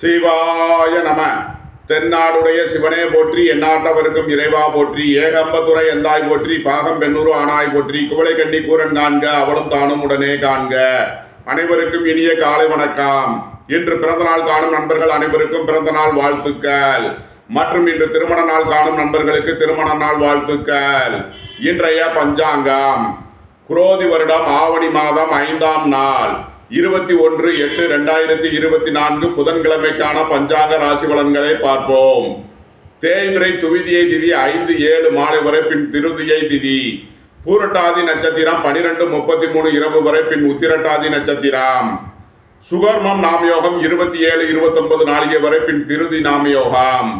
சிவாய நம. தென்னாடுடைய சிவனே போற்றி, எந்நாட்டவருக்கும் இறைவா போற்றி, ஏகம்பத்துறை எந்தாய் போற்றி, பாகம் பெண்ணூறு ஆனாய் போற்றி, குவளை கண்ணி கூரன் காண்க, அவளும் தானும் உடனே காண்க. அனைவருக்கும் இனிய காலை வணக்கம். இன்று பிறந்தநாள் காணும் நண்பர்கள் அனைவருக்கும் பிறந்த நாள் வாழ்த்துக்கள். மற்றும் இன்று திருமண நாள் காணும் நண்பர்களுக்கு திருமண நாள் வாழ்த்துக்கள். இன்றைய பஞ்சாங்கம் குரோதி வருடம் ஆவணி மாதம் 5ஆம் நாள் 21/8/2024 புதன்கிழமைக்கான பஞ்சாங்க ராசி பலன்களை பார்ப்போம். தேய்பிறை துவிதியை திதி 5-7 மாலை வரை, பின் திருதியை திதி. பூரட்டாதி நட்சத்திரம் 12:33 இரவு வரை, பின் உத்திரட்டாதி நட்சத்திரம். சுகர்மம் நாமயோகம் 27-29 நாளிகை வரை, பின் திருதி நாமயோகம்.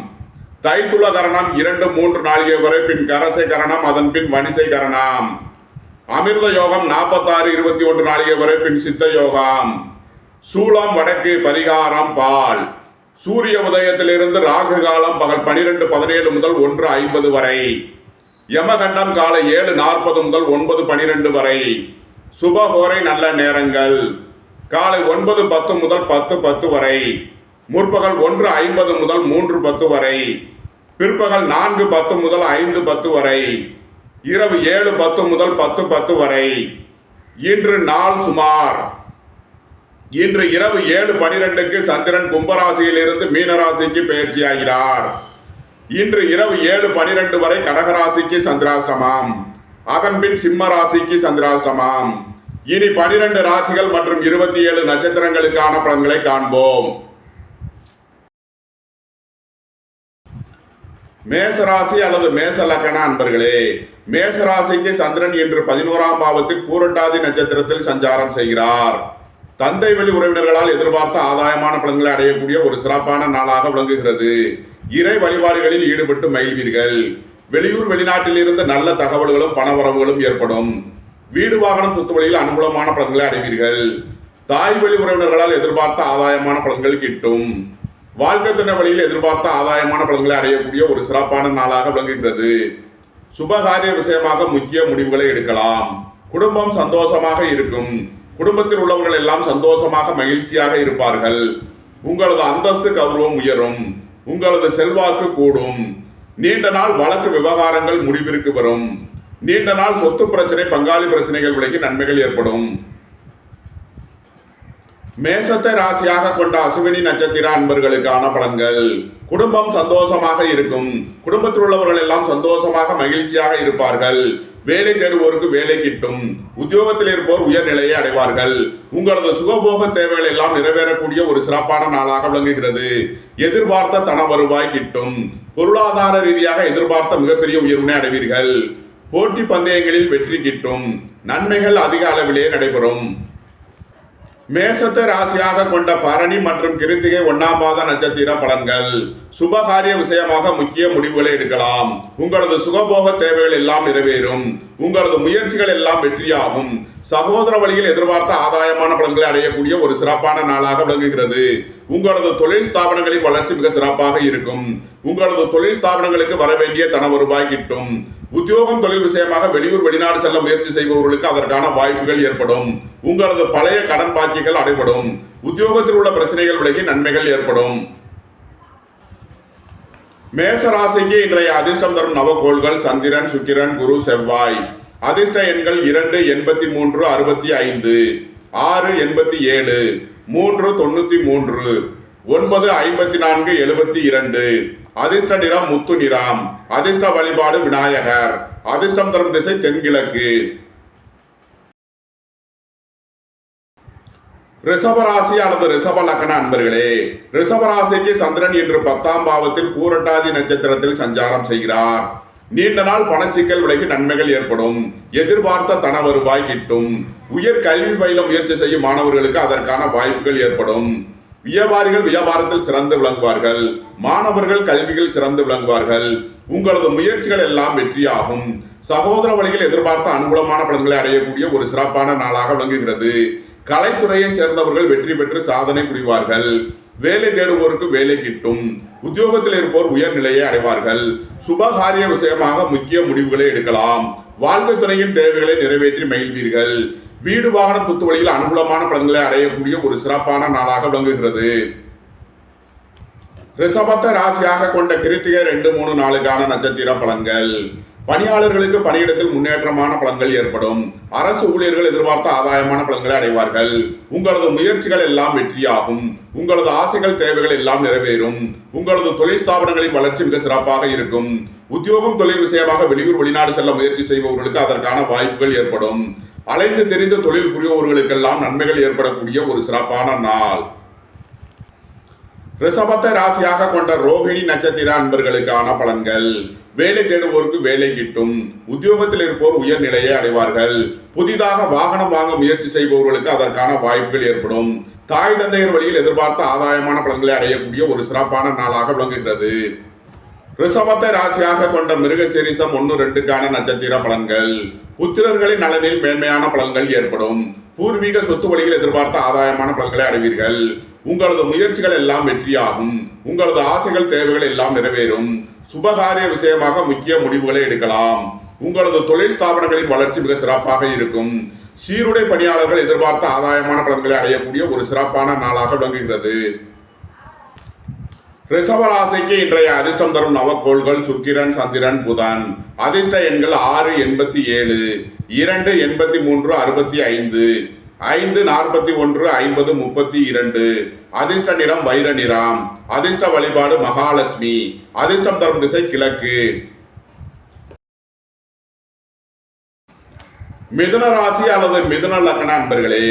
தைத்துள கரணம் 2-3 நாளிகை வரை, பின் கரசை கரணம், அதன் பின் வணிசை கரணம். அமிர்த யோகம் 46-21 நாளிகை வரை, பின் சித்த யோகம். சூலம் வடக்கு, பரிகாரம் பால். சூரிய உதயத்திலிருந்து ராகு காலம் பகல் 12:17 முதல் 1:50 வரை. யமகண்டம் காலை 7:40 முதல் 9:12 வரை. சுபஹோரை நல்ல நேரங்கள் காலை 9:10 முதல் 10:10 வரை. முற்பகல் 1:50 முதல் 3:10 வரை. பிற்பகல் 4:10 முதல் 5:10 வரை. இரவு 7:10 முதல் 10:10 வரை. இன்று நாள் சுமார். இன்று இரவு 7:12க்கு சந்திரன் கும்பராசியில் இருந்து மீனராசிக்கு பெயர்ச்சியாகிறார். இன்று இரவு 7:12 வரை கடகராசிக்கு சந்திராஷ்டமம், அதன் பின் சிம்ம ராசிக்கு சந்திராஷ்டமம். இனி 12 ராசிகள் மற்றும் 27 நட்சத்திரங்களுக்கான பலன்களை காண்போம். மேசராசி அல்லது மேச லக்கண அன்பர்களே, மேசராசிக்கு சந்திரன் இன்று 11ஆம் பாவத்தில் பூரட்டாதி நட்சத்திரத்தில் சஞ்சாரம் செய்கிறார். தந்தை வழி உறவினர்களால் எதிர்பார்த்த ஆதாயமான பலன்களை அடையக்கூடிய ஒரு சிறப்பான நாளாக விளங்குகிறது. இறை வழிபாடுகளில் ஈடுபட்டு மகிழ்வீர்கள். வெளியூர் வெளிநாட்டில் இருந்து நல்ல தகவல்களும் பணவரவுகளும் ஏற்படும். வீடு வாகனம் சொத்து வழியில் அனுகூலமான பலன்களை அடைவீர்கள். தாய் வழி உறவினர்களால் எதிர்பார்த்த ஆதாயமான பலன்கள் கிட்டும். வாழ்க்கை துணை வழியில் எதிர்பார்த்த ஆதாயமான பலன்களை அடையக்கூடிய ஒரு சிறப்பான நாளாக விளங்குகிறது. சுபகாரிய விஷயமாக முக்கிய முடிவுகளை எடுக்கலாம். குடும்பம் சந்தோஷமாக இருக்கும். குடும்பத்தில் உள்ளவர்கள் எல்லாம் சந்தோஷமாக மகிழ்ச்சியாக இருப்பார்கள். உங்களது அந்தஸ்து கௌரவம் உயரும். உங்களது செல்வாக்கு கூடும். நீண்ட நாள் வழக்கு விவகாரங்கள் முடிவிற்கு வரும். நீண்ட நாள் சொத்து பிரச்சனை, பங்காளி பிரச்சனைகள் விலகி நன்மைகள் ஏற்படும். மேசத்தை ராசியாக கொண்ட அசுவினி நட்சத்திர அன்பர்களுக்கான பலன்கள். குடும்பம் சந்தோஷமாக இருக்கும். குடும்பத்தில் உள்ளவர்கள் எல்லாம் சந்தோஷமாக மகிழ்ச்சியாக இருப்பார்கள். வேலை தேடுவோருக்கு வேலை கிட்டும். உத்தியோகத்தில் இருப்போர் உயர்நிலையை அடைவார்கள். உங்களது சுகபோக தேவைகள் எல்லாம் நிறைவேறக்கூடிய ஒரு சிறப்பான நாளாக விளங்குகிறது. எதிர்பார்த்த தன வருவாய் கிட்டும். பொருளாதார ரீதியாக எதிர்பார்த்த மிகப்பெரிய உயர்வினை அடைவீர்கள். போட்டி பந்தயங்களில் வெற்றி கிட்டும். நன்மைகள் அதிக அளவிலே நடைபெறும். மேசத்தை ராசியாக கொண்ட பரணி மற்றும் கிருத்திகை 1ஆம் பாத நட்சத்திர பலன்கள். சுபகாரிய விஷயமாக முக்கிய முடிவுகளை எடுக்கலாம். உங்களது சுகபோக தேவைகள் எல்லாம் நிறைவேறும். உங்களது முயற்சிகள் எல்லாம் வெற்றியாகும். சகோதர வழியில் எதிர்பார்த்த ஆதாயமான பலன்களை அடையக்கூடிய ஒரு சிறப்பான நாளாக விளங்குகிறது. உங்களது தொழில் ஸ்தாபனங்களின் வளர்ச்சி மிக சிறப்பாக இருக்கும். உங்களது தொழில் ஸ்தாபனங்களுக்கு வர வேண்டிய தன வருவாய் கிட்டும். உத்தியோகம் தொழில் விஷயமாக வெளியூர் வெளிநாடு செல்ல முயற்சி செய்பவர்களுக்கு அதற்கான வாய்ப்புகள் ஏற்படும். உங்களது பழைய கடன் பாக்கிகள் அடைபடும். உத்தியோகத்தில் உள்ள பிரச்சனைகள் விலகி நன்மைகள் ஏற்படும். மேசராசிக்கு இன்றைய அதிர்ஷ்டம் தரும் நவகோள்கள் சந்திரன், சுக்கிரன், குரு, செவ்வாய். அதிர்ஷ்ட எண்கள் 2, 83, 65, 6, 87, 3, 93, 9, 54, 72. அதிர்ஷ்ட நிறம் முத்து நிறம். அதிர்ஷ்ட வழிபாடு விநாயகர். அதிர்ஷ்டம் தரும் திசை தென்கிழக்கு. ரிஷபராசி அல்லது ரிஷப லக்கண அன்பர்களே, ரிஷபராசிக்கு சந்திரன் இன்று 10ஆம் பாவத்தில் பூரட்டாதி நட்சத்திரத்தில் சஞ்சாரம் செய்கிறார். நீண்ட நாள் பணச்சிக்கல் விலகி நன்மைகள் ஏற்படும். எதிர்பார்த்த தன வருவாய் கிட்டும். உயர் கல்வி பயில முயற்சி செய்யும் மாணவர்களுக்கு அதற்கான வாய்ப்புகள் ஏற்படும். வியாபாரிகள் வியாபாரத்தில் சிறந்து விளங்குவார்கள். மாணவர்கள் கல்வியில் சிறந்து விளங்குவார்கள். உங்களது முயற்சிகள் எல்லாம் வெற்றியாகும். சகோதர வழியில் எதிர்பார்த்த அனுகூலமான பலன்களை அடையக்கூடிய ஒரு சிறப்பான நாளாக விளங்குகிறது. கலைத்துறையை சேர்ந்தவர்கள் வெற்றி பெற்று சாதனை புரிவார்கள். வேலை தேடுவோருக்கு வேலை கிட்டும். உத்தியோகத்தில் இருப்போர் உயர்நிலையை அடைவார்கள். சுபகாரிய விஷயமாக முக்கிய முடிவுகளை எடுக்கலாம். வாழ்க்கை துணையின் தேவைகளை நிறைவேற்றி மகிழ்வீர்கள். வீடு வாகனம் சொத்து வழியில் அனுகூலமான பலன்களை அடையக்கூடிய ஒரு சிறப்பான நாளாக விளங்குகிறது. ரிஷபத்தை ராசியாக கொண்ட கிருத்திகை 2, 3, 4 நட்சத்திர பலன்கள். பணியாளர்களுக்கு பணியிடத்தில் முன்னேற்றமான பலன்கள் ஏற்படும். அரசு ஊழியர்கள் எதிர்பார்த்த ஆதாயமான பலன்களை அடைவார்கள். உங்களது முயற்சிகள் எல்லாம் வெற்றியாகும். உங்களது ஆசைகள் தேவைகள் எல்லாம் நிறைவேறும். உங்களது தொழில் ஸ்தாபனங்களின் வளர்ச்சி மிக சிறப்பாக இருக்கும். உத்தியோகம் தொழில் விஷயமாக வெளியூர் வெளிநாடு செல்ல முயற்சி செய்பவர்களுக்கு அதற்கான வாய்ப்புகள் ஏற்படும். அலைந்து தெரிந்த தொழில் புரிபவர்களுக்கெல்லாம் நன்மைகள் ஏற்படக்கூடிய ஒரு சிறப்பான நாள். ரிஷபத்தை ராசியாக கொண்ட ரோகிணி நட்சத்திர அன்பர்களுக்கான பலன்கள். வேலை தேடுவோருக்கு வேலை கிட்டும். உத்தியோகத்தில் இருப்போர் உயர்நிலையை அடைவார்கள். புதிதாக வாகனம் வாங்க முயற்சி செய்பவர்களுக்கு அதற்கான வாய்ப்புகள் ஏற்படும். தாய் தந்தையர் வழியில் எதிர்பார்த்த ஆதாயமான பலன்களை அடையக்கூடிய ஒரு சிறப்பான நாளாக விளங்குகிறது. ரிஷபத்தை ராசியாக கொண்ட மிருகசீரிஷம் 1, 2 நட்சத்திர பலன்கள். புத்திரர்களின் நலனில் மேன்மையான பலன்கள் ஏற்படும். பூர்வீக சொத்து வழியில் எதிர்பார்த்த ஆதாயமான பலன்களை அடைவீர்கள். உங்களது முயற்சிகள் எல்லாம் வெற்றியாகும். உங்களது ஆசைகள் தேவைகள் எல்லாம் நிறைவேறும். சுபகாரிய விஷயமாக முக்கிய முடிவுகளை எடுக்கலாம். உங்களது தொழில் ஸ்தாபனங்களின் வளர்ச்சி மிக சிறப்பாக இருக்கும். சீருடை பணியாளர்கள் எதிர்பார்த்த ஆதாயமான பலன்களை அடையக்கூடிய ஒரு சிறப்பான நாளாக விளங்குகிறது. ரிஷபராசிக்கு இன்றைய அதிர்ஷ்டம் தரும் நவக்கோள்கள் சுக்கிரன், சந்திரன், புதன். அதிர்ஷ்ட எண்கள் 6, 87, 2, 83, 65, 5, 41, 50, 32. அதிர்ஷ்ட நிறம் வைர நிறம். அதிர்ஷ்ட வழிபாடு மகாலட்சுமி. அதிர்ஷ்டம் தரும் திசை கிழக்கு. மிதுன ராசி அல்லது மிதுன லக்ன அன்பர்களே,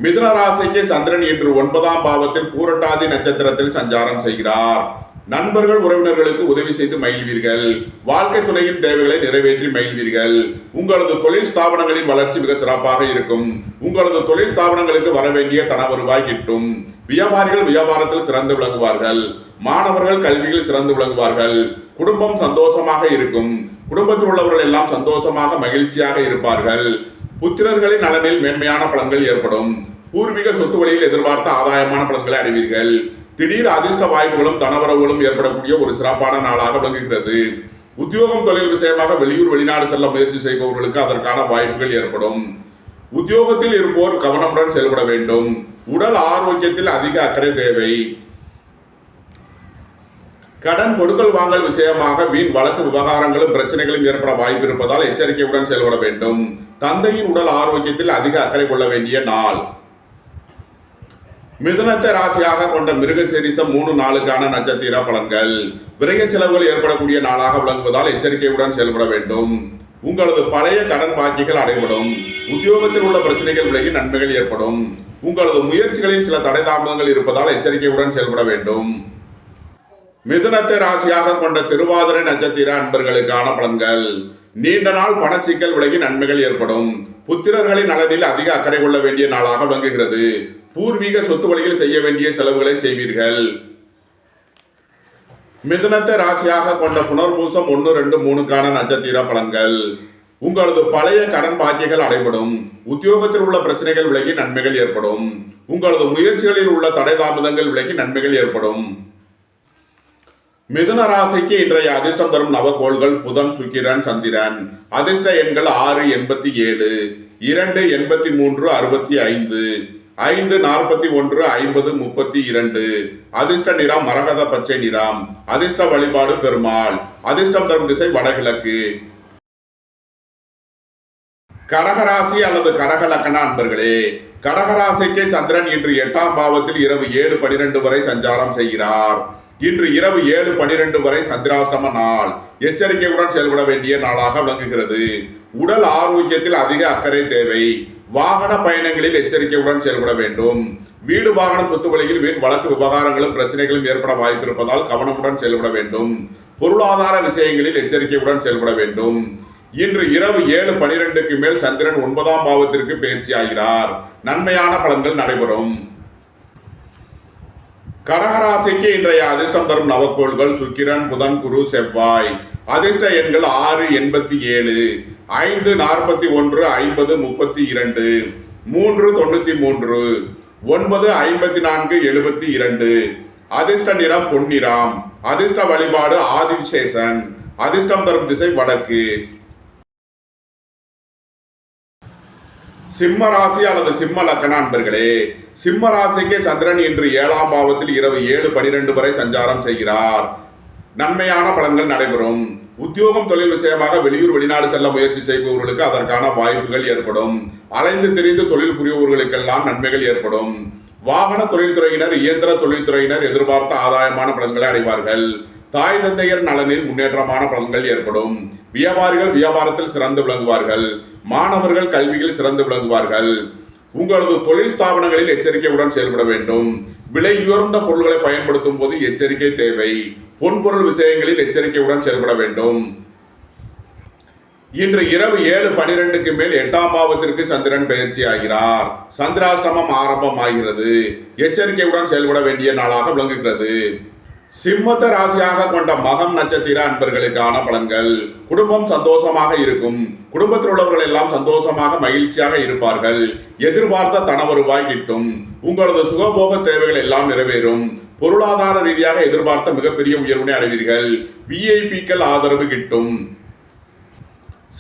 மிதுன ராசிக்கு சந்திரன் இன்று 9ஆம் பாவத்தில் பூரட்டாதி நட்சத்திரத்தில் சஞ்சாரம் செய்கிறார். நண்பர்கள் உறவினர்களுக்கு உதவி செய்து மகிழ்வீர்கள். வாழ்க்கை துணையின் தேவைகளை நிறைவேற்றி மகிழ்வீர்கள். உங்களது தொழில் ஸ்தாபனங்களின் வளர்ச்சி மிக சிறப்பாக இருக்கும். உங்களது தொழில் ஸ்தாபனங்களுக்கு வர வேண்டிய தன வருவாய் கிட்டும். வியாபாரிகள் வியாபாரத்தில் சிறந்து விளங்குவார்கள். மாணவர்கள் கல்வியில் சிறந்து விளங்குவார்கள். குடும்பம் சந்தோஷமாக இருக்கும். குடும்பத்தில் உள்ளவர்கள் எல்லாம் சந்தோஷமாக மகிழ்ச்சியாக இருப்பார்கள். புத்திரர்களின் நலனில் மேன்மையான பலன்கள் ஏற்படும். பூர்வீக சொத்து வழியில் எதிர்பார்த்த ஆதாயமான பலன்களை அடைவீர்கள். திடீர் அதிர்ஷ்ட வாய்ப்புகளும் தனவரவுகளும் ஏற்படக்கூடிய ஒரு சிறப்பான நாளாக விளங்குகிறது. உத்தியோகம் தொழில் விஷயமாக வெளியூர் வெளிநாடு செல்ல முயற்சி செய்பவர்களுக்கு அதற்கான வாய்ப்புகள் ஏற்படும். உத்தியோகத்தில் இருப்போர் கவனமுடன் செயல்பட வேண்டும். உடல் ஆரோக்கியத்தில் அதிக அக்கறை தேவை. கடன் கொடுக்கல் வாங்கல் விஷயமாக வீண் வழக்கு விவகாரங்களும் பிரச்சனைகளும் ஏற்பட வாய்ப்பு இருப்பதால் எச்சரிக்கையுடன் செயல்பட வேண்டும். தந்தையின் உடல் ஆரோக்கியத்தில் அதிக அக்கறை கொள்ள வேண்டிய நாள். மிதுனத்தை ராசியாக கொண்ட மிருகசீரிஷம் 3, 4 நட்சத்திர பலன்கள். விரைய செலவுகள் ஏற்படக்கூடிய நாளாக விளங்குவதால் எச்சரிக்கையுடன் செயல்பட வேண்டும். உங்களது பழைய கடன் பாக்கிகள் அடைபடும். உத்தியோகத்தில் உள்ள பிரச்சனைகள் விலகி நன்மைகள் ஏற்படும். உங்களது முயற்சிகளில் சில தடை தாமதங்கள் இருப்பதால் எச்சரிக்கையுடன் செயல்பட வேண்டும். மிதுனத்தை ராசியாக கொண்ட திருவாதிரை நட்சத்திர அன்பர்களுக்கான பலன்கள். நீண்ட நாள் பணச்சிக்கல் விலகி நன்மைகள் ஏற்படும். புத்திரர்களின் நலனில் அதிக அக்கறை கொள்ள வேண்டிய நாளாக விளங்குகிறது. பூர்வீக சொத்து வழியில் செய்ய வேண்டிய செலவுகளை செய்வீர்கள். மிதுனத்தை ராசியாக கொண்ட புனர்பூசம் 1, 2, 3 நட்சத்திர பலன்கள். உங்களது பழைய கடன் பாக்கிகள் அடைபடும். உத்தியோகத்தில் உள்ள பிரச்சனைகள் விலகி நன்மைகள் ஏற்படும். உங்களது முயற்சிகளில் உள்ள தடை தாமதங்கள் விலகி நன்மைகள் ஏற்படும். மிதுன ராசிக்கு இன்றைய அதிர்ஷ்டம் தரும் நவக்கோள்கள் புதன், சுக்கிரன், சந்திரன். அதிர்ஷ்ட எண்கள் 6, 87, 2, 83, 65, 5, 41, 50, 32. அதிர்ஷ்ட நிறம் மரகத பச்சை நிறம். அதிர்ஷ்ட வழிபாடு பெருமாள். அதிர்ஷ்டம் தரும் திசை வடகிழக்கு. கடகராசி அல்லது கடக லக்ன அன்பர்களே, கடகராசிக்கு சந்திரன் இன்று 8ஆம் பாவத்தில் இரவு 7:12 வரை சஞ்சாரம் செய்கிறார். இன்று இரவு 7:12 வரை சந்திராஷ்டம நாள். எச்சரிக்கையுடன் செயல்பட வேண்டிய நாளாக விளங்குகிறது. உடல் ஆரோக்கியத்தில் அதிக அக்கறை தேவை. வாகன பயணங்களில் எச்சரிக்கையுடன் செயல்பட வேண்டும். வீடு வாகனம் சொத்து வழியில் வீண் வழக்கு விவகாரங்களும் பிரச்சனைகளும் ஏற்பட வாய்ப்பு இருப்பதால் கவனமுடன் செயல்பட வேண்டும். பொருளாதார விஷயங்களில் எச்சரிக்கையுடன் செயல்பட வேண்டும். இன்று இரவு 7:12 மேல் சந்திரன் 9ஆம் பாவத்திற்கு பயிற்சி ஆகிறார். நன்மையான பலன்கள் நடைபெறும். கடகராசிக்கு இன்றைய அதிர்ஷ்டம் தரும் நவக்கோள்கள் சுக்கிரன், புதன், குரு, செவ்வாய். அதிர்ஷ்ட எண்கள் 6, 87, 5, 41, 50, 32, 3, 93, 9, 54, 72. அதிர்ஷ்ட நிறம் பொன்னிறம். அதிர்ஷ்ட வழிபாடு ஆதிசேஷன். அதிர்ஷ்டம் தரும் திசை வடக்கு. சிம்ம ராசி அல்லது சிம்ம லக்கண அன்பர்களே, சிம்ம ராசிக்கு சந்திரன் இன்று 7ஆம் பாவத்தில் இரவு 7:12 வரை சஞ்சாரம் செய்கிறார். நன்மையான பலன்கள் நடைபெறும். உத்தியோகம் தொழில் விஷயமாக வெளியூர் வெளிநாடு செல்ல முயற்சி செய்பவர்களுக்கு அதற்கான வாய்ப்புகள் ஏற்படும். அலைந்து திரிந்து தொழில் புரிபவர்களுக்கெல்லாம் நன்மைகள் ஏற்படும். வாகன தொழில்துறையினர், இயந்திர தொழில்துறையினர் எதிர்பார்த்த ஆதாயமான பலன்களை அடைவார்கள். தாய் தந்தையர் நலனில் முன்னேற்றமான பலன்கள் ஏற்படும். வியாபாரிகள் வியாபாரத்தில் சிறந்து விளங்குவார்கள். மாணவர்கள் கல்வியில் சிறந்து விளங்குவார்கள். உங்களது தொழில் ஸ்தாபனங்களில் எச்சரிக்கையுடன் செயல்பட வேண்டும். விலை உயர்ந்த பொருட்களை பயன்படுத்தும் போது எச்சரிக்கை தேவை. பொன்பொருள் விஷயங்களில் எச்சரிக்கையுடன் செயல்பட வேண்டும். இன்று இரவு 7:12க்கு மேல் 8ஆம் பாவத்திற்கு சந்திரன் பயிற்சி ஆகிறார். சந்திராஷ்டமம் ஆரம்பமாகிறது. எச்சரிக்கையுடன் செயல்பட வேண்டிய நாளாக விளங்குகிறது. சிம்மத்த ராசியாக கொண்ட மகம் நட்சத்திர அன்பர்களுக்கான பலன்கள். குடும்பம் சந்தோஷமாக இருக்கும். குடும்பத்தில் உள்ளவர்கள் எல்லாம் சந்தோஷமாக மகிழ்ச்சியாக இருப்பார்கள். எதிர்பார்த்த தன வருவாய் கிட்டும். உங்களது சுகபோக தேவைகள் எல்லாம் நிறைவேறும். பொருளாதார ரீதியாக எதிர்பார்த்த மிகப்பெரிய உயர்வினை அடைவீர்கள். விஐபிக்கள் ஆதரவு கிட்டும்.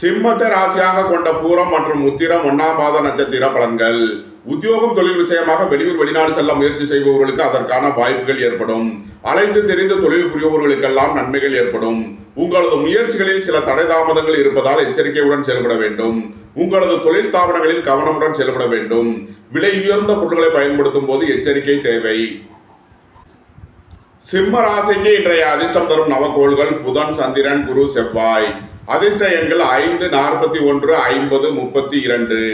சிம்மத்தை ராசியாக கொண்ட பூரம் மற்றும் உத்திரம் 1ஆம் பாத நட்சத்திர பலன்கள். உத்தியோகம் தொழில் விஷயமாக வெளியூர் வெளிநாடு செல்ல முயற்சி செய்பவர்களுக்கு அதற்கான வாய்ப்புகள் ஏற்படும். அலைந்து தெரிந்து தொழில் புரிபவர்களுக்கெல்லாம் நன்மைகள் ஏற்படும். உங்களது முயற்சிகளில் சில தடை தாமதங்கள் இருப்பதால் எச்சரிக்கையுடன் செயல்பட வேண்டும். உங்களது தொழில் ஸ்தாபனங்களில் கவனமுடன் செயல்பட வேண்டும். விலை உயர்ந்த பொருட்களை பயன்படுத்தும் போது எச்சரிக்கை தேவை. சிம்ம ராசிக்கு இன்றைய அதிர்ஷ்டம் தரும் நவக்கோள்கள் புதன், சந்திரன், குரு, செவ்வாய். அதிர்ஷ்ட எண்கள் 5, 41, 50, 32, 2,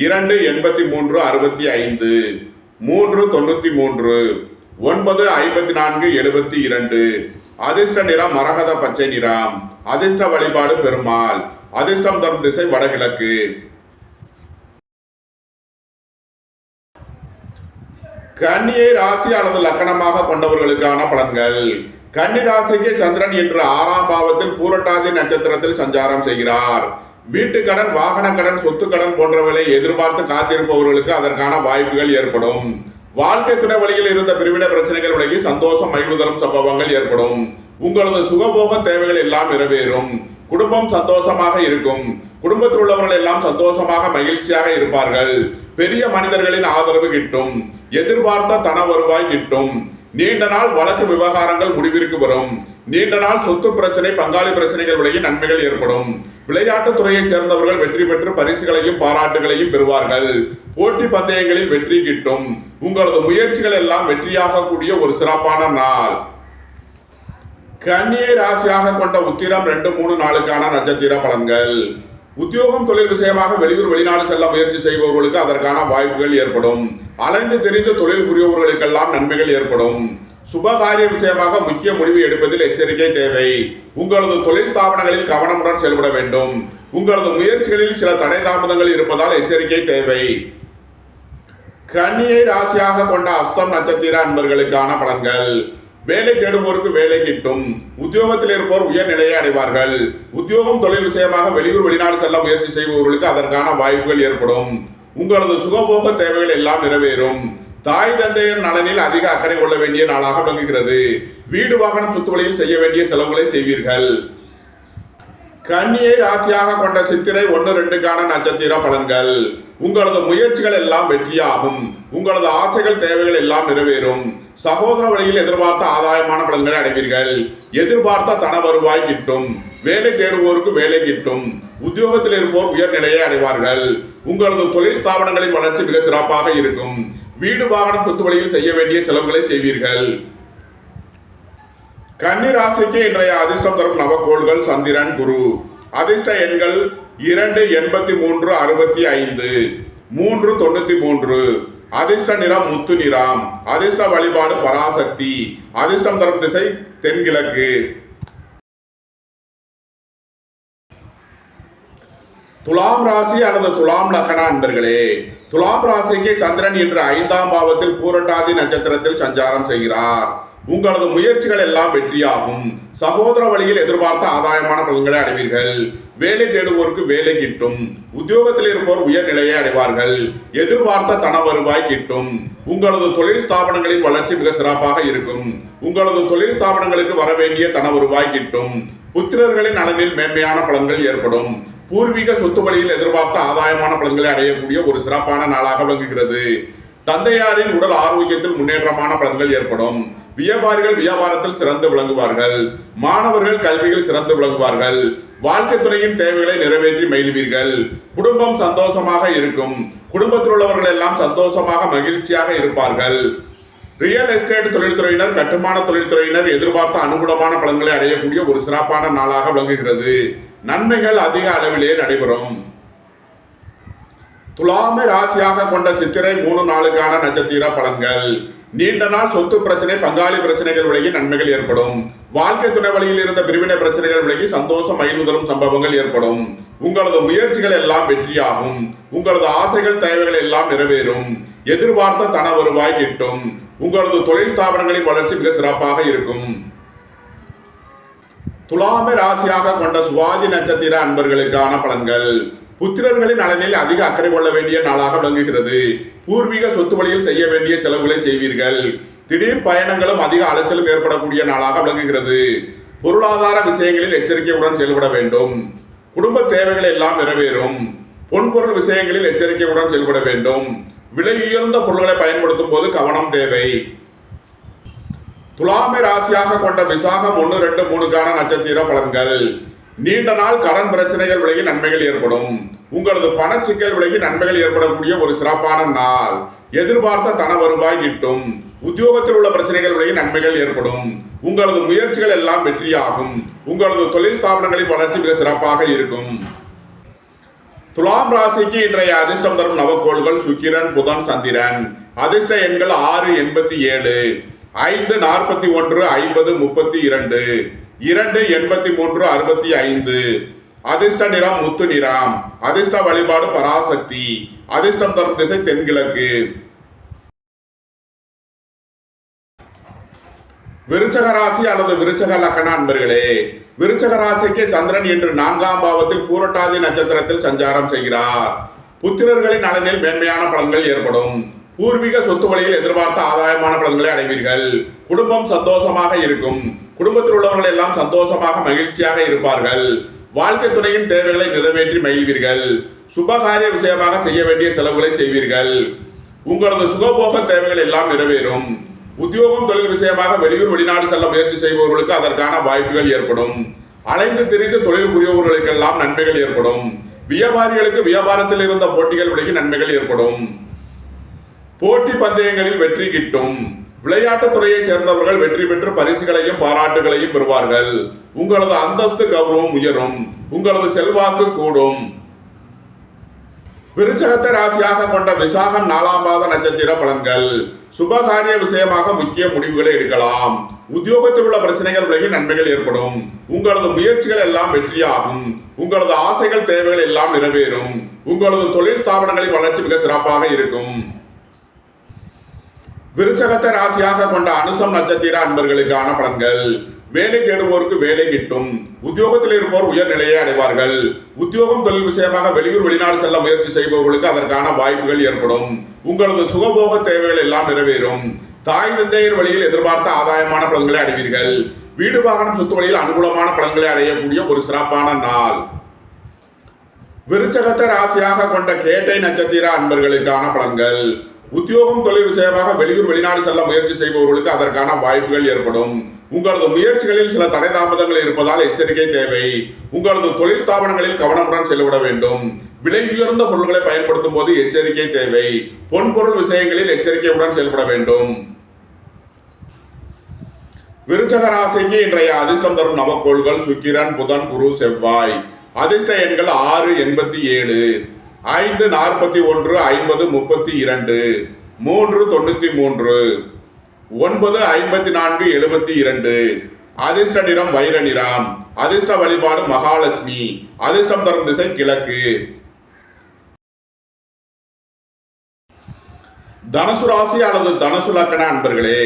83, 65, 3, 93, 9, 54, 72. அதிர்ஷ்ட நிறம் மரகத பச்சை நிறம். அதிர்ஷ்ட வழிபாடு பெருமாள். அதிர்ஷ்டம் தரும் திசை வடகிழக்கு. கன்னியை ராசி அல்லது லக்கணமாக கொண்டவர்களுக்கான பலன்கள். கன்னி ராசிக்கு சந்திரன் இன்று 6ஆம் பாவத்தில் பூரட்டாதி நட்சத்திரத்தில் சஞ்சாரம் செய்கிறார். வீட்டு கடன், வாகன கடன், சொத்து கடன் போன்றவர்களை எதிர்பார்த்து காத்திருப்பவர்களுக்கு அதற்கான வாய்ப்புகள் ஏற்படும். வாழ்க்கை துணை வழியில் இருந்த பிரிவினை பிரச்சனைகள் விலகி சந்தோஷம் மகிழ்வு தரும் சம்பவங்கள் ஏற்படும். உங்களது சுகபோக தேவைகள் எல்லாம் நிறைவேறும். குடும்பம் சந்தோஷமாக இருக்கும். குடும்பத்தில் உள்ளவர்கள் எல்லாம் சந்தோஷமாக மகிழ்ச்சியாக இருப்பார்கள். பெரிய மனிதர்களின் ஆதரவு கிட்டும். எதிர்பார்த்த தன வருவாய் கிட்டும். நீண்ட நாள் வழக்கு விவகாரங்கள் முடிவிற்கு வரும். நீண்ட நாள் சொத்து பிரச்சனை, பங்காளி பிரச்சனைகள் விலகி நன்மைகள் ஏற்படும். விளையாட்டுத் துறையை சேர்ந்தவர்கள் வெற்றி பெற்று பரிசுகளையும் பாராட்டுகளையும் பெறுவார்கள். போட்டி பந்தயங்களில் வெற்றி கிட்டும். உங்களது முயற்சிகள் எல்லாம் வெற்றியாக கூடிய ஒரு சிறப்பான நாள். கன்னியை ராசியாக கொண்ட உத்திரம் 2, 3, 4க்கான நட்சத்திர பலன்கள். உத்தியோகம் தொழில் விஷயமாக வெளியூர் வெளிநாடு செல்ல முயற்சி செய்பவர்களுக்கு அதற்கான வாய்ப்புகள் ஏற்படும். அலைந்து தெரிந்து தொழில் புரியவர்களுக்கெல்லாம் நன்மைகள் ஏற்படும். சுபகாரிய விஷயமாக முக்கிய முடிவு எடுப்பதில் எச்சரிக்கை தேவை. உங்களது தொழில் ஸ்தாபனங்களில் கவனமுடன் செயல்பட வேண்டும். உங்களது முயற்சிகளில் சில தடை தாமதங்கள் இருப்பதால் எச்சரிக்கை தேவை. கன்னியை ராசியாக கொண்ட அஸ்தம் நட்சத்திர அன்பர்களுக்கான பலன்கள். வேலை தேடுவோருக்கு வேலை கிட்டும். உத்தியோகத்தில் இருப்போர் உயர்நிலையை அடைவார்கள். உத்தியோகம் தொழில் விஷயமாக வெளியூர் வெளிநாடு செல்ல முயற்சி செய்பவர்களுக்கு அதற்கான வாய்ப்புகள் ஏற்படும். உங்களது சுகபோக தேவைகள் எல்லாம் நிறைவேறும். தாய் தந்தையர் நலனில் அதிக அக்கறை கொள்ள வேண்டிய நாளாக விளங்குகிறது. வீடு வாகனம் சொத்து வழியில் செய்ய வேண்டிய செலவுகளை செய்வீர்கள். கன்னியை ராசியாக கொண்ட சித்திரை 1, 2க்கான நட்சத்திர பலன்கள். உங்களது முயற்சிகள் எல்லாம் வெற்றியாகும். உங்களது ஆசைகள் தேவைகள் எல்லாம் நிறைவேறும். சகோதர வழியில் எதிர்பார்த்த ஆதாயமான பலன்களை அடைவீர்கள். எதிர்பார்த்த தன வருவாய் கிட்டும். வேலை தேடுவோருக்கு வேலை கிட்டும். உத்தியோகத்தில் இருப்போர் உயர்நிலையை அடைவார்கள். உங்களது தொழில் ஸ்தாபனங்களின் வளர்ச்சி மிக சிறப்பாக இருக்கும். வீடு வாகனம் சொத்து வழியில் செய்ய வேண்டிய செலவுகளை செய்வீர்கள். கன்னி ராசிக்கு இன்றைய அதிர்ஷ்டம் தரும் நவக்கோள்கள் சந்திரன், குரு. அதிர்ஷ்ட எண்கள் 2, 83, 65, 3, 93. அதிர்ஷ்ட நிறம் முத்து நிறம். அதிர்ஷ்ட வழிபாடு பராசக்தி. அதிர்ஷ்டம் தரும் திசை தென்கிழக்கு. துலாம் ராசி அல்லது துலாம் லக்கண அன்பர்களே, துலாம் ராசிக்கு சந்திரன் இன்று 5ஆம் பாவத்தில் பூரட்டாதி நட்சத்திரத்தில் சஞ்சாரம் செய்கிறார். உங்களது முயற்சிகள் எல்லாம் வெற்றியாகும். சகோதர வழியில் எதிர்பார்த்த ஆதாயமான பலன்களை அடைவீர்கள். வேலை தேடுவோருக்கு வேலை கிட்டும். உத்தியோகத்தில் இருப்போர் உயர்நிலையை அடைவார்கள். எதிர்பார்த்த தன வருவாய் கிட்டும். உங்களது தொழில் ஸ்தாபனங்களின் வளர்ச்சி மிக சிறப்பாக இருக்கும். உங்களது தொழில் ஸ்தாபனங்களுக்கு வர வேண்டிய தன வருவாய் கிட்டும். புத்திரர்களின் நலனில் மேன்மையான பலன்கள் ஏற்படும். பூர்வீக சொத்து வழியில் எதிர்பார்த்த ஆதாயமான பலன்களை அடையக்கூடிய ஒரு சிறப்பான நாளாக விளங்குகிறது. தந்தையாரின் உடல் ஆரோக்கியத்தில் முன்னேற்றமான பலன்கள் ஏற்படும். வியாபாரிகள் வியாபாரத்தில் சிறந்து விளங்குவார்கள். மாணவர்கள் கல்வியில் சிறந்து விளங்குவார்கள். வாழ்க்கை துணையின் தேவைகளை நிறைவேற்றி மகிழ்வீர்கள். குடும்பம் சந்தோஷமாக இருக்கும். குடும்பத்தில் உள்ளவர்கள் எல்லாம் சந்தோஷமாக மகிழ்ச்சியாக இருப்பார்கள். ரியல் எஸ்டேட் தொழில்துறையினர், கட்டுமான தொழில்துறையினர் எதிர்பார்த்த அனுகூலமான பலன்களை அடையக்கூடிய ஒரு சிறப்பான நாளாக விளங்குகிறது. நன்மைகள் அதிக அளவிலே நடைபெறும். துலாமை ராசியாக கொண்ட சித்திரை 3 நாளுக்கான நட்சத்திர பலன்கள். நீண்ட நாள் சொத்து பிரச்சனை, பங்காளி பிரச்சனைகள் விலகி நன்மைகள் ஏற்படும். வாழ்க்கை துணை வழியில் இருந்த பிரிவினை பிரச்சனைகள் விலகி சந்தோஷம் மகிழ்வு தரும் சம்பவங்கள் ஏற்படும். உங்களது முயற்சிகள் எல்லாம் வெற்றியாகும். உங்களது ஆசைகள் தேவைகள் எல்லாம் நிறைவேறும். எதிர்பார்த்த தன வருவாய் கிட்டும். உங்களது தொழில் ஸ்தாபனங்களின் வளர்ச்சி மிக சிறப்பாக இருக்கும். துலாமை ராசியாக கொண்ட சுவாதி நட்சத்திர அன்பர்களுக்கான பலன்கள். புத்திரர்களின் நலனில் அதிக அக்கறை கொள்ள வேண்டிய நாளாக விளங்குகிறது. பூர்வீக சொத்து வழியில் செய்ய வேண்டிய செலவுகளை செய்வீர்கள். திடீர் பயணங்களும் அதிக அலைச்சலும் ஏற்படக்கூடிய நாளாக விளங்குகிறது. பொருளாதார விஷயங்களில் எச்சரிக்கையுடன் செயல்பட வேண்டும். குடும்ப தேவைகள் எல்லாம் நிறைவேறும். பொன்பொருள் விஷயங்களில் எச்சரிக்கையுடன் செயல்பட வேண்டும். விலை உயர்ந்த பொருட்களை பயன்படுத்தும் போது கவனம் தேவை. துலாமை ராசியாக கொண்ட விசாகம் 1, 2, 3க்கான நட்சத்திர பலன்கள். நீண்ட நாள் கடன் பிரச்சனைகள் விலகி நன்மைகள் ஏற்படும். உங்களது பணச்சிக்கல் விலகி நன்மைகள் ஏற்படக்கூடிய ஒரு சிறப்பான நாள். எதிர்பார்த்த தன வருவாய் கிட்டும். உத்தியோகத்தில் உள்ள பிரச்சனைகள் விலகி நன்மைகள் ஏற்படும். உங்களது முயற்சிகள் எல்லாம் வெற்றியாகும். உங்களது தொழில் ஸ்தாபனங்களின் வளர்ச்சி மிக சிறப்பாக இருக்கும். துலாம் ராசிக்கு இன்றைய அதிர்ஷ்டம் தரும் நவக்கோள்கள் சுக்கிரன், புதன், சந்திரன். அதிர்ஷ்ட எண்கள் 6, 87, 5, 41, 50, 32, 2, 83, 65. அதிர்ஷ்ட நிறம் முத்து நிறம். அதிர்ஷ்ட வழிபாடு பராசக்தி. அதிர்ஷ்டம் தரும் திசை தென்கிழக்கு. விருச்சக ராசி அல்லது விருச்சக லக்ன அன்பர்களே, விருச்சக ராசிக்கு சந்திரன் இன்று 4ஆம் பாவத்தில் பூரட்டாதி நட்சத்திரத்தில் சஞ்சாரம் செய்கிறார். புத்திரர்களின் நலனில் மேன்மையான பலன்கள் ஏற்படும். பூர்வீக சொத்து வழியில் எதிர்பார்த்த ஆதாயமான பலன்களை அடைவீர்கள். குடும்பம் சந்தோஷமாக இருக்கும். குடும்பத்தில் உள்ளவர்கள் எல்லாம் சந்தோஷமாக மகிழ்ச்சியாக இருப்பார்கள். வாழ்க்கை துணையின் தேவைகளை நிறைவேற்றி மகிழ்வீர்கள். சுபகாரிய விஷயமாக செய்ய வேண்டிய செலவுகளை செய்வீர்கள். உங்களது சுகபோக தேவைகள் எல்லாம் நிறைவேறும். உத்தியோகம் தொழில் விஷயமாக வெளியூர் வெளிநாடு செல்ல முயற்சி செய்பவர்களுக்கு அதற்கான வாய்ப்புகள் ஏற்படும். அலைந்து திரிந்து தொழில் புரியவர்களுக்கெல்லாம் நன்மைகள் ஏற்படும். வியாபாரிகளுக்கு வியாபாரத்தில் இருந்த போட்டிகள் விலகி நன்மைகள் ஏற்படும். போட்டி பந்தயங்களில் வெற்றி கிட்டும். விளையாட்டுத் துறையை சேர்ந்தவர்கள் வெற்றி பெற்று பரிசுகளையும் பாராட்டுகளையும் பெறுவார்கள். உங்களது அந்தஸ்து கௌரவம் உயரும். உங்களது செல்வாக்கு கூடும். விருச்சகத்தை ராசியாக கொண்ட விசாகம் 4ஆம் பாத நட்சத்திர பலன்கள். சுபகாரிய விஷயமாக முக்கிய முடிவுகளை எடுக்கலாம். உத்தியோகத்தில் உள்ள பிரச்சனைகள் விலகி நன்மைகள் ஏற்படும். உங்களது முயற்சிகள் எல்லாம் வெற்றியாகும். உங்களது ஆசைகள் தேவைகள் எல்லாம் நிறைவேறும். உங்களது தொழில் ஸ்தாபனங்களின் வளர்ச்சி மிக சிறப்பாக இருக்கும். விருச்சகத்தை ராசியாக கொண்ட அனுசம் நட்சத்திர அன்பர்களுக்கான பலன்கள். வேலை தேடுவோருக்கு வேலை கிட்டும். உத்தியோகத்தில் இருப்போர் உயர்நிலையை அடைவார்கள். உத்தியோகம் தொழில் விஷயமாக வெளியூர் வெளிநாடு செல்ல முயற்சி செய்பவர்களுக்கு அதற்கான வாய்ப்புகள் ஏற்படும். உங்களது சுகபோக தேவைகள் எல்லாம் நிறைவேறும். தாய் தந்தையர் வழியில் எதிர்பார்த்த ஆதாயமான பலன்களை அடைவீர்கள். வீடு வாகனம் சொத்து வழியில் அனுகூலமான பலன்களை அடையக்கூடிய ஒரு சிறப்பான நாள். விருச்சகத்தை ராசியாக கொண்ட கேட்டை நட்சத்திர அன்பர்களுக்கான பலன்கள். உத்தியோகம் தொழில் விஷயமாக வெளியூர் வெளிநாடு செல்ல முயற்சி செய்பவர்களுக்கு அதற்கான வாய்ப்புகள் ஏற்படும். உங்களது முயற்சிகளில் சில தடை தாமதங்கள் இருப்பதால் எச்சரிக்கை தேவை. உங்களது தொழில் ஸ்தாபனங்களில் கவனமுடன் செயல்பட வேண்டும். விலை உயர்ந்த பொருட்களை பயன்படுத்தும் போது எச்சரிக்கை தேவை. பொன்பொருள் விஷயங்களில் எச்சரிக்கையுடன் செயல்பட வேண்டும். விருச்சக ராசிக்கு இன்றைய அதிர்ஷ்டம் தரும் நவக்கோள்கள் சுக்கிரன், புதன், குரு, செவ்வாய். அதிர்ஷ்ட எண்கள் 6, 87, 5, 41, 50, 32, 3, 93, 9, 54, 72. அதிர்ஷ்ட நிறம் வைர நிறம். அதிர்ஷ்ட வழிபாடு மகாலட்சுமி. அதிர்ஷ்டம் தரும் திசை கிழக்கு. தனுசு ராசி அல்லது தனுசு லக்ன அன்பர்களே,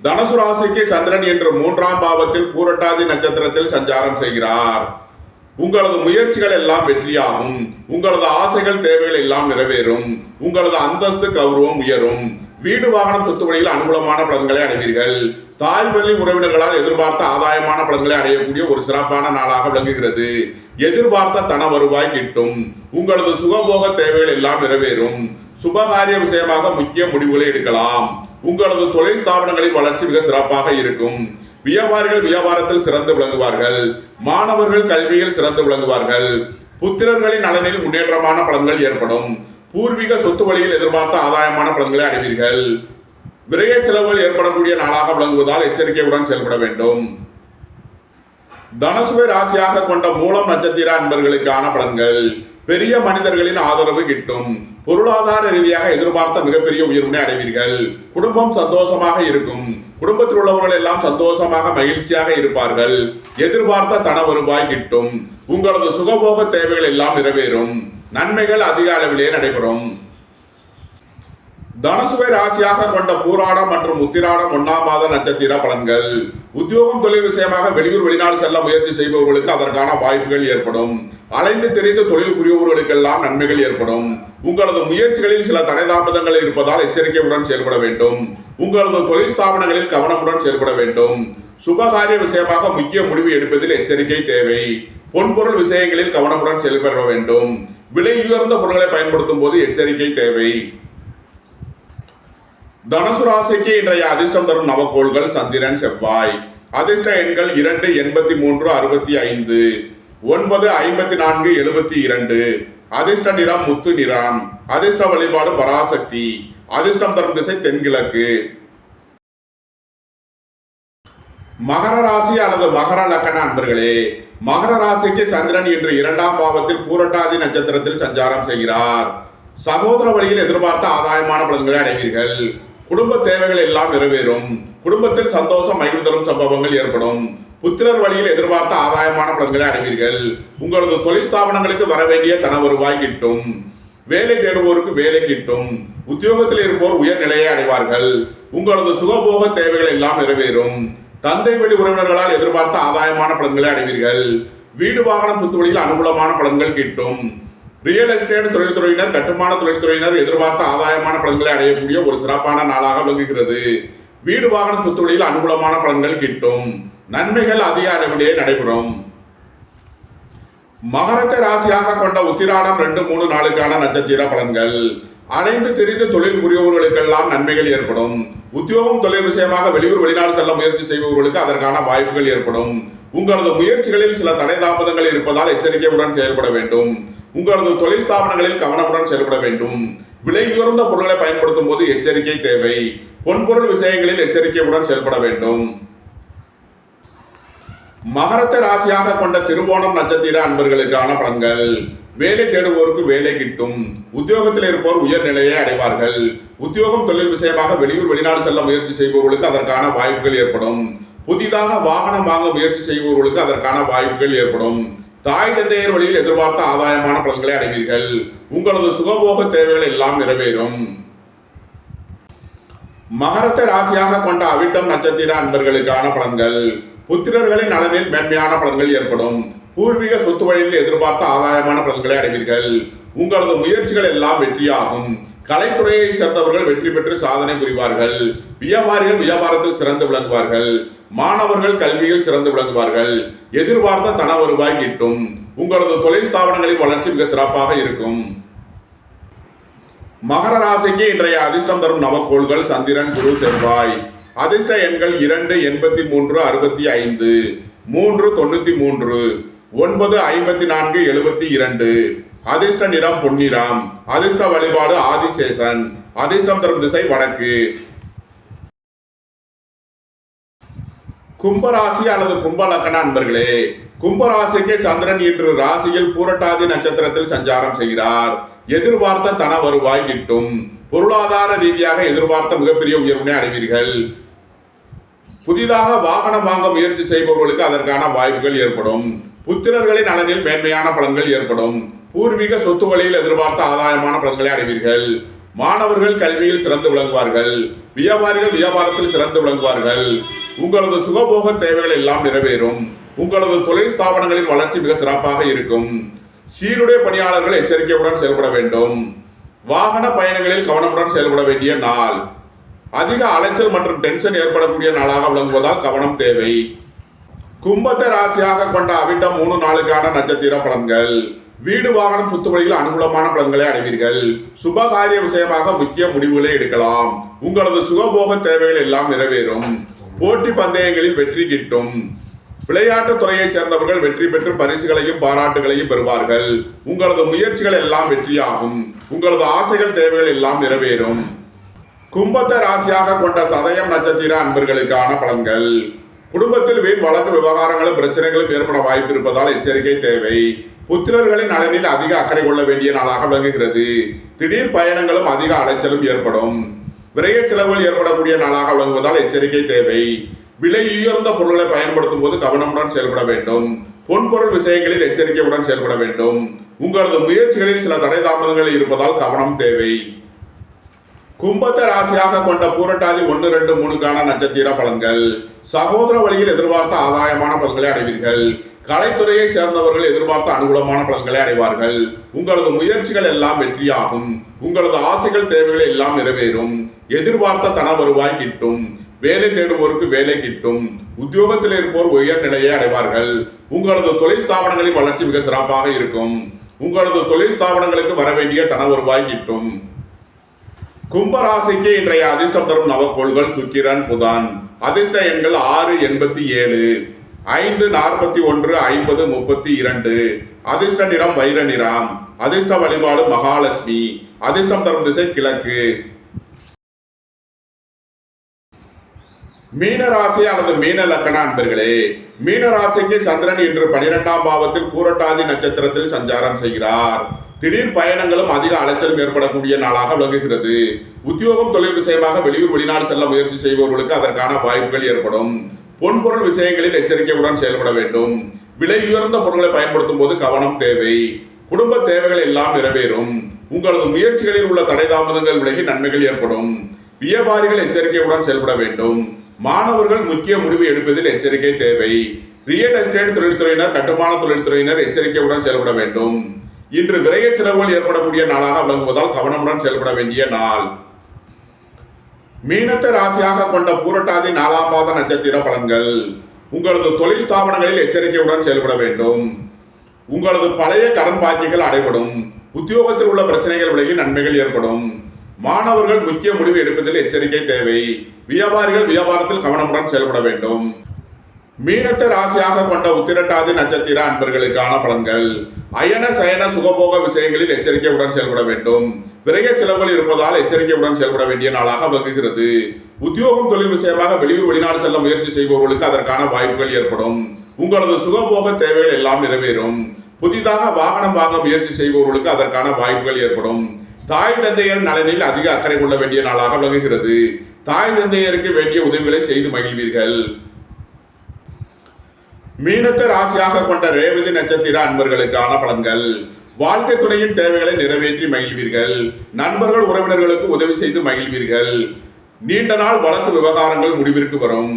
தனுசு ராசிக்கு சந்திரன் இன்று 3ஆம் பாவத்தில் பூரட்டாதி நட்சத்திரத்தில் சஞ்சாரம் செய்கிறார். உங்களது முயற்சிகள் எல்லாம் வெற்றியாகும். உங்களது ஆசைகள் தேவைகள் எல்லாம் நிறைவேறும். உங்களது அந்தஸ்து கௌரவம் உயரும். வீடு வாகனம் சொத்து வழியில் அனுகூலமான பலன்களை அடைவீர்கள். தாய் வழி உறவினர்களால் எதிர்பார்த்த ஆதாயமான பலன்களை அடையக்கூடிய ஒரு சிறப்பான நாளாக விளங்குகிறது. எதிர்பார்த்த தன வருவாய் கிட்டும். உங்களது சுகபோக தேவைகள் எல்லாம் நிறைவேறும். சுபகாரிய விஷயமாக முக்கிய முடிவுகளை எடுக்கலாம். உங்களது தொழில் ஸ்தாபனங்களின் வளர்ச்சி மிக சிறப்பாக இருக்கும். வியாபாரிகள் வியாபாரத்தில் சிறந்து விளங்குவார்கள். மாணவர்கள் கல்வியில் சிறந்து விளங்குவார்கள். புத்திரர்களின் நலனில் முன்னேற்றமான பலன்கள் ஏற்படும். பூர்வீக சொத்து வழியில் எதிர்பார்த்த ஆதாயமான பலன்களை அடைவீர்கள். விரைய செலவுகள் ஏற்படக்கூடிய நாளாக விளங்குவதால் எச்சரிக்கையுடன் செயல்பட வேண்டும். தனுசுவை ராசியாக கொண்ட மூலம் நட்சத்திர அன்பர்களுக்கான பலன்கள். பெரிய மனிதர்களின் ஆதரவு கிட்டும். பொருளாதார ரீதியாக எதிர்பார்த்த மிகப்பெரிய உயர்வினை அடைவீர்கள். குடும்பம் சந்தோஷமாக இருக்கும். குடும்பத்தில் உள்ளவர்கள் எல்லாம் சந்தோஷமாக மகிழ்ச்சியாக இருப்பார்கள். எதிர்பார்த்த தன வருவாய் கிட்டும். உங்களது சுகபோக தேவைகள் எல்லாம் நிறைவேறும். நன்மைகள் அதிக அளவிலே நடைபெறும். தனுசுவை ராசியாக கொண்ட பூராடம் மற்றும் உத்திராடம் 1ஆம் மாத நட்சத்திர பலன்கள். உத்தியோகம் தொழில் விஷயமாக வெளியூர் வெளிநாடு செல்ல முயற்சி செய்பவர்களுக்கு அதற்கான வாய்ப்புகள் ஏற்படும். அலைந்து தெரிந்த தொழில் புரிபவர்களுக்கெல்லாம் நன்மைகள் ஏற்படும். உங்களது முயற்சிகளில் சில தடைதாமதங்கள் இருப்பதால் எச்சரிக்கையுடன் செயல்பட வேண்டும். உங்களது தொழில் ஸ்தாபனங்களில் கவனமுடன் செயல்பட வேண்டும். சுபகாரிய விஷயமாக முக்கிய முடிவு எடுப்பதில் எச்சரிக்கை தேவை. பொன்பொருள் விஷயங்களில் கவனமுடன் செயல்பட வேண்டும். விலை உயர்ந்த பொருட்களை பயன்படுத்தும் போது எச்சரிக்கை தேவை. தனுசு ராசிக்கு இன்றைய அதிர்ஷ்டம் தரும் நவக்கோள்கள் சந்திரன், செவ்வாய். அதிர்ஷ்ட எண்கள் 2, 83, 65, 9, 54, 72. அதிர்ஷ்ட நிறம் முத்து நிறம். அதிர்ஷ்ட வழிபாடு பராசக்தி. அதிர்ஷ்டம் தரும் திசை தென்கிழக்கு. மகர ராசி அல்லது மகர லக்கண அன்பர்களே, மகர ராசிக்கு சந்திரன் இன்று 2ஆம் பாவத்தில் பூரட்டாதி நட்சத்திரத்தில் சஞ்சாரம் செய்கிறார். சகோதர வழியில் எதிர்பார்த்த ஆதாயமான பலன்களை அடைவீர்கள். குடும்ப தேவைகள் எல்லாம் நிறைவேறும். குடும்பத்தில் சந்தோஷம் மகிழ்வு தரும் சம்பவங்கள் ஏற்படும். புத்திரர் வழியில் எதிர்பார்த்த ஆதாயமான பலன்களை அடைவீர்கள். உங்களது தொழில் ஸ்தாபனங்களுக்கு வர வேண்டிய தன வருவாய் கிட்டும். வேலை தேடுவோருக்கு வேலை கிட்டும். உத்தியோகத்தில் இருப்போர் உயர்நிலையை அடைவார்கள். உங்களது சுகபோக தேவைகள் எல்லாம் நிறைவேறும். தந்தை வழி உறவினர்களால் எதிர்பார்த்த ஆதாயமான பலன்களை அடைவீர்கள். வீடு வாகனம் சொத்து வழியில் அனுகூலமான பலன்கள் கிட்டும். ரியல் எஸ்டேட் தொழில்துறையினர், கட்டுமான தொழில்துறையினர் எதிர்பார்த்த ஆதாயமான பலன்களை அடையக்கூடிய ஒரு சிறப்பான நாளாக விளங்குகிறது. வீடு வாகனம் சொத்து வழியில் அனுகூலமான பலன்கள் கிட்டும். நன்மைகள் அதிக அளவிலே நடைபெறும். மகரத்தை ராசியாக கொண்ட உத்திராடம் 2, 3 நாளுக்கான நட்சத்திர பலன்கள். அலைந்து தெரிந்து தொழில் புரிபவர்களுக்கெல்லாம் நன்மைகள் ஏற்படும். உத்தியோகம் தொழில் விஷயமாக வெளியூர் வெளிநாடு செல்ல முயற்சி செய்பவர்களுக்கு அதற்கான வாய்ப்புகள் ஏற்படும். உங்களது முயற்சிகளில் சில தடை தாமதங்கள் இருப்பதால் எச்சரிக்கையுடன் செயல்பட வேண்டும். உங்களது தொழில் ஸ்தாபனங்களில் கவனமுடன் செயல்பட வேண்டும். விலை உயர்ந்த பொருட்களை பயன்படுத்தும் போது எச்சரிக்கை தேவை. பொன்பொருள் விஷயங்களில் எச்சரிக்கையுடன் செயல்பட வேண்டும். மகரத்தை ராசியாக கொண்ட திருவோணம் நட்சத்திர அன்பர்களுக்கான பலன்கள். வேலை தேடுவோருக்கு வேலை கிட்டும். உத்தியோகத்தில் இருப்போர் உயர்நிலையை அடைவார்கள். உத்தியோகம் தொழில் விஷயமாக வெளியூர் வெளிநாடு செல்ல முயற்சி செய்பவர்களுக்கு அதற்கான வாய்ப்புகள் ஏற்படும். புதிதாக வாகனம் வாங்க முயற்சி செய்பவர்களுக்கு அதற்கான வாய்ப்புகள் ஏற்படும். தாய் தந்தையர் வழியில் எதிர்பார்த்த ஆதாயமான பலன்களை அடைவீர்கள். உங்களது சுகபோக தேவைகள் எல்லாம் நிறைவேறும். மகரத்தை ராசியாக கொண்ட அவிட்டம் நட்சத்திர அன்பர்களுக்கான பலன்கள். புத்திரர்களின் நலனில் மேன்மையான பலன்கள் ஏற்படும். பூர்வீக சொத்து வழியில் எதிர்பார்த்த ஆதாயமான பலன்களை அடைவீர்கள். உங்களது முயற்சிகள் எல்லாம் வெற்றியாகும். கலைத்துறையை சேர்ந்தவர்கள் வெற்றி பெற்று சாதனை புரிவார்கள். வியாபாரிகள் வியாபாரத்தில் சிறந்து விளங்குவார்கள். மாணவர்கள் கல்வியில் சிறந்து விளங்குவார்கள். எதிர்பார்த்த தன வருவாய் கிட்டும். உங்களது தொழில் ஸ்தாபனங்களின் வளர்ச்சி மிக சிறப்பாக இருக்கும். மகர ராசிக்கு இன்றைய அதிர்ஷ்டம் தரும் நவக்கோள்கள் சந்திரன், குரு, செவ்வாய். அதிர்ஷ்ட எண்கள் 2, 83, 65, 3, 93, 9, 54, 72. அதிர்ஷ்ட நிறம் பொன்னிறம். அதிர்ஷ்ட வழிபாடு ஆதிசேஷன். அதிர்ஷ்டம் தரும் திசை வடக்கு. கும்பராசி அல்லது கும்பலக்கண அன்பர்களே, கும்பராசிக்கு சந்திரன் இன்று ராசியில் பூரட்டாதி நட்சத்திரத்தில் சஞ்சாரம் செய்கிறார். எதிர்பார்த்த தன வருவாய் கிட்டும். பொருளாதார ரீதியாக எதிர்பார்த்த மிகப்பெரிய உயர்வினை அடைவீர்கள். புதிதாக வாகனம் வாங்க முயற்சி செய்பவர்களுக்கு அதற்கான வாய்ப்புகள் ஏற்படும். புத்திரர்களின் நலனில் மேன்மையான பலன்கள் ஏற்படும். பூர்வீக சொத்து வழியில் எதிர்பார்த்த ஆதாயமான பலன்களை அடைவீர்கள். மாணவர்கள் கல்வியில் சிறந்து விளங்குவார்கள். வியாபாரிகள் வியாபாரத்தில் சிறந்து விளங்குவார்கள். உங்களது சுகபோக தேவைகள் எல்லாம் நிறைவேறும். உங்களது தொழில் ஸ்தாபனங்களின் வளர்ச்சி மிக சிறப்பாக இருக்கும். சீருடைய பணியாளர்கள் எச்சரிக்கையுடன் செயல்பட வேண்டும். வாகன பயணங்களில் கவனமுடன் செயல்பட வேண்டிய நாள். அதிக அலைச்சல் மற்றும் டென்ஷன் ஏற்படக்கூடிய நாளாக விளங்குவதால் கவனம் தேவை. கும்பத்தை ராசியாக கொண்ட அவிட்டம் 3 நாளுக்கான நட்சத்திர பலன்கள். வீடு வாகனம் சுத்துவழியில் அனுகூலமான பலன்களை அடைவீர்கள். சுபகாரிய விஷயமாக முக்கிய முடிவுகளை எடுக்கலாம். உங்களது சுகபோக தேவைகள் எல்லாம் நிறைவேறும். போட்டி பந்தயங்களில் வெற்றி கிட்டும். விளையாட்டுத் துறையை சேர்ந்தவர்கள் வெற்றி பெற்று பரிசுகளையும் பாராட்டுகளையும் பெறுவார்கள். உங்களது முயற்சிகள் எல்லாம் வெற்றியாகும். உங்களது ஆசைகள் தேவைகள் எல்லாம் நிறைவேறும். கும்பத்தை ராசியாக கொண்ட சதயம் நட்சத்திர அன்பர்களுக்கான பலன்கள். குடும்பத்தில் வீண் வழக்கு விவகாரங்களும் பிரச்சனைகளும் ஏற்பட வாய்ப்பு இருப்பதால் எச்சரிக்கை தேவை. புத்திரர்களின் நலனில் அதிக அக்கறை கொள்ள வேண்டிய நாளாக விளங்குகிறது. திடீர் பயணங்களும் அதிக அலைச்சலும் ஏற்படும். விரைய செலவுகள் ஏற்படக்கூடிய நாளாக விளங்குவதால் எச்சரிக்கை தேவை. விலை உயர்ந்த பொருட்களை பயன்படுத்தும் போது கவனமுடன் செயல்பட வேண்டும். பொன்பொருள் விஷயங்களில் எச்சரிக்கையுடன் செயல்பட வேண்டும். உங்களது முயற்சிகளில் சில தடை தாமதங்கள் இருப்பதால் கவனம் தேவை. கும்பத்தை ராசியாக கொண்ட பூரட்டாதி 1, 2, 3க்கான நட்சத்திர பலன்கள். சகோதர வழியில் எதிர்பார்த்த ஆதாயமான பலன்களை அடைவீர்கள். கலைத்துறையை சேர்ந்தவர்கள் எதிர்பார்த்த அனுகூலமான பலன்களை அடைவார்கள். உங்களது முயற்சிகள் எல்லாம் வெற்றியாகும். உங்களது ஆசைகள் தேவைகள் எல்லாம் நிறைவேறும். எதிர்பார்த்த தன வருவாய் கிட்டும். வேலை தேடுவோருக்கு வேலை கிட்டும். உத்தியோகத்தில் இருப்போர் உயர் நிலையை அடைவார்கள். உங்களது தொழில் ஸ்தாபனங்களின் வளர்ச்சி மிக சிறப்பாக இருக்கும். உங்களது தொழில் ஸ்தாபனங்களுக்கு வர வேண்டிய தன வருவாய் கிட்டும். கும்பராசிக்கு இன்றைய அதிர்ஷ்டம் தரும் நவக்கோள்கள் சுக்கிரன், புதன். அதிர்ஷ்ட எண்கள் 6, 87, 5, 41, 50, 32. அதிர்ஷ்ட நிறம் வைர நிறம். அதிர்ஷ்ட வழிபாடு மகாலட்சுமி. அதிர்ஷ்டம் தரும் திசை கிழக்கு. மீனராசி அல்லது மீன லக்கண அன்பர்களே, மீனராசிக்கு சந்திரன் இன்று 12ஆம் பாவத்தில் பூரட்டாதி நட்சத்திரத்தில் சஞ்சாரம் செய்கிறார். திடீர் பயணங்களும் அதிக அலைச்சலும் ஏற்படக்கூடிய நாளாக விளங்குகிறது. உத்தியோகம் தொழில் விஷயமாக வெளியூர் வெளிநாடு செல்ல முயற்சி செய்பவர்களுக்கு அதற்கான வாய்ப்புகள் ஏற்படும். பொன்பொருள் விஷயங்களில் எச்சரிக்கையுடன் செயல்பட வேண்டும். விலை உயர்ந்த பொருட்களை பயன்படுத்தும் போது கவனம் தேவை. குடும்ப தேவைகள் எல்லாம் நிறைவேறும். உங்களது முயற்சிகளில் உள்ள தடை தாமதங்கள் விலகி நன்மைகள் ஏற்படும். வியாபாரிகள் எச்சரிக்கையுடன் செயல்பட வேண்டும். மாணவர்கள் முக்கிய முடிவு எடுப்பதில் எச்சரிக்கை தேவை. ரியல் எஸ்டேட் தொழில்துறையினர், கட்டுமான தொழில்துறையினர் எச்சரிக்கையுடன் செயல்பட வேண்டும். இன்று விரைய செலவுகள் ஏற்படக்கூடிய நாளாக விளங்குவதால் கவனமுடன் செயல்பட வேண்டிய நாள். மீனத்தை ராசியாக கொண்ட பூரட்டாதி 4ஆம் பாத நட்சத்திர பலன்கள். உங்களது தொழில் ஸ்தாபனங்களில் எச்சரிக்கையுடன் செயல்பட வேண்டும். உங்களது பழைய கடன் பாக்கிகள் அடைபடும். உத்தியோகத்தில் உள்ள பிரச்சனைகள் விலகி நன்மைகள் ஏற்படும். மாணவர்கள் முக்கிய முடிவு எடுப்பதில் எச்சரிக்கை தேவை. வியாபாரிகள் வியாபாரத்தில் கவனமுடன் செயல்பட வேண்டும். மீனத்தை ராசியாக கொண்ட உத்திரட்டாதி நட்சத்திர அன்பர்களுக்கான பலன்கள். அயன சயன சுகபோக விஷயங்களில் எச்சரிக்கையுடன் செயல்பட வேண்டும். விரைய செலவுகள் இருப்பதால் எச்சரிக்கையுடன் செயல்பட வேண்டிய நாளாக விளங்குகிறது. உத்தியோகம் தொழில் விஷயமாக வெளியூர் வெளிநாடு செல்ல முயற்சி செய்பவர்களுக்கு அதற்கான வாய்ப்புகள் ஏற்படும். உங்களது சுகபோக தேவைகள் எல்லாம் நிறைவேறும். புதிதாக வாகனம் வாங்க முயற்சி செய்பவர்களுக்கு அதற்கான வாய்ப்புகள் ஏற்படும். தாய் தந்தையர் நலனில் அதிக அக்கறை கொள்ள வேண்டிய நாளாக விளங்குகிறது. தாய் தந்தையருக்கு வேண்டிய உதவிகளை செய்து மகிழ்வீர்கள். மீனத்தை ராசியாக கொண்ட ரேவதி நட்சத்திர அன்பர்களுக்கான பலன்கள். வாழ்க்கை துணையின் தேவைகளை நிறைவேற்றி மகிழ்வீர்கள். நண்பர்கள் உறவினர்களுக்கு உதவி செய்து மகிழ்வீர்கள். நீண்ட நாள் வழக்கு விவகாரங்கள் முடிவிற்கு வரும்.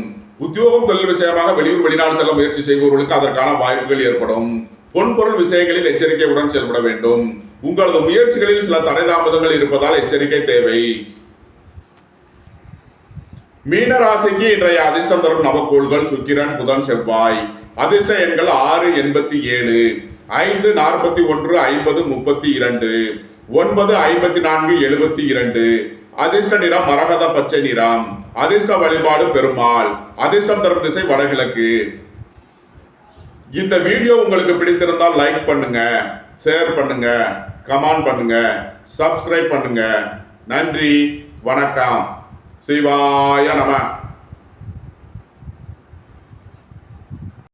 உத்தியோகம் தொழில் விஷயமாக வெளியூர் வெளிநாடு செல்ல முயற்சி செய்பவர்களுக்கு அதற்கான வாய்ப்புகள் ஏற்படும். பொன்பொருள் விஷயங்களில் எச்சரிக்கையுடன் செயல்பட வேண்டும். உங்களது முயற்சிகளில் சில தடை தாமதங்கள் இருப்பதால் எச்சரிக்கை தேவை. மீன ராசிக்கு இன்றைய அதிர்ஷ்டம் தரும் நவக்கோள்கள் சுக்கிரன், புதன், செவ்வாய். அதிர்ஷ்ட எண்கள் 6, 87, 5, 41, 50, 32, 9, 54, 72. அதிர்ஷ்ட நிறம் மரகத பச்சை நிறம். அதிர்ஷ்ட வழிபாடு பெருமாள். அதிர்ஷ்டம் தரும் திசை வடகிழக்கு. இந்த வீடியோ உங்களுக்கு பிடித்திருந்தால் லைக் பண்ணுங்க, ஷேர் பண்ணுங்க, கமெண்ட் பண்ணுங்க, சப்ஸ்கிரைப் பண்ணுங்க. நன்றி, வணக்கம். சிவாய நம.